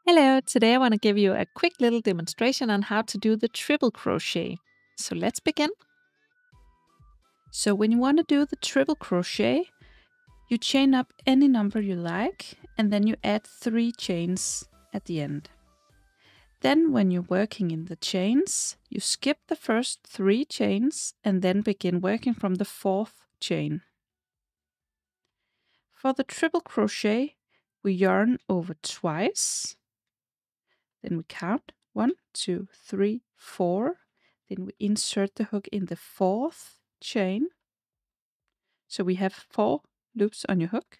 Hello, today I want to give you a quick little demonstration on how to do the triple crochet. So let's begin. So when you want to do the triple crochet, you chain up any number you like and then you add 3 chains at the end. Then when you're working in the chains, you skip the first 3 chains and then begin working from the 4th chain. For the triple crochet, we yarn over twice. Then we count 1, 2, 3, 4. Then we insert the hook in the 4th chain. So we have 4 loops on your hook.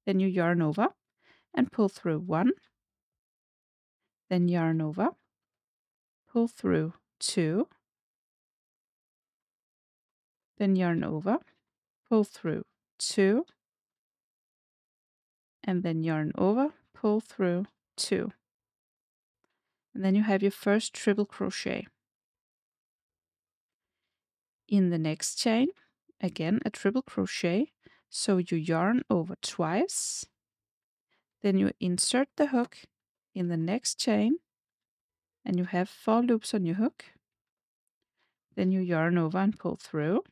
Then you yarn over and pull through 1. Then yarn over, pull through 2. Then yarn over, pull through 2. And then yarn over, pull through 2. And then you have your first triple crochet. In the next chain, again a triple crochet. So you yarn over twice. Then you insert the hook in the next chain and you have 4 loops on your hook. Then you yarn over and pull through.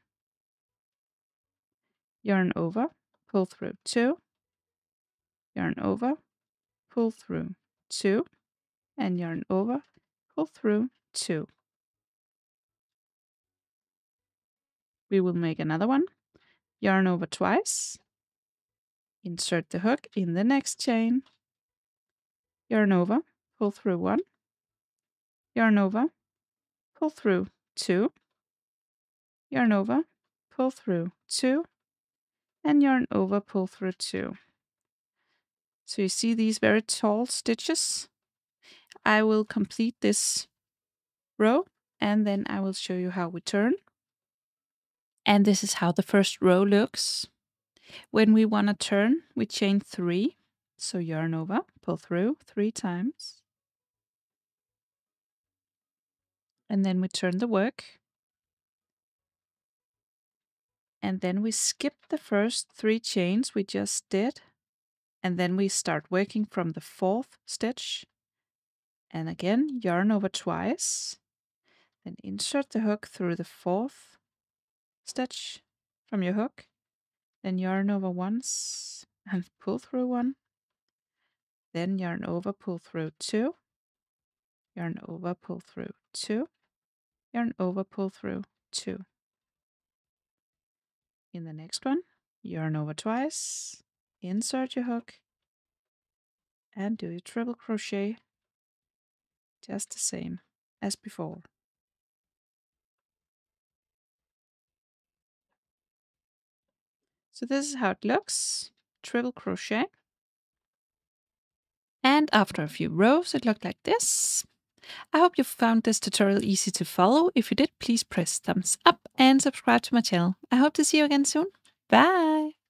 Yarn over, pull through 2. Yarn over, pull through 2. And yarn over, pull through 2. We will make another one. Yarn over twice. Insert the hook in the next chain. Yarn over, pull through 1. Yarn over, pull through 2. Yarn over, pull through 2. And yarn over, pull through 2. So you see these very tall stitches? I will complete this row and then I will show you how we turn. And this is how the first row looks. When we want to turn, we chain 3. So yarn over, pull through 3 times. And then we turn the work. And then we skip the first 3 chains we just did. And then we start working from the 4th stitch. And again, yarn over twice. Then insert the hook through the 4th stitch from your hook. Then yarn over once and pull through 1. Then yarn over, pull through 2. Yarn over, pull through 2. Yarn over, pull through 2. In the next one, yarn over twice, insert your hook, and do your triple crochet just the same as before. So this is how it looks, triple crochet. And after a few rows, it looked like this. I hope you found this tutorial easy to follow. If you did, please press thumbs up and subscribe to my channel. I hope to see you again soon. Bye!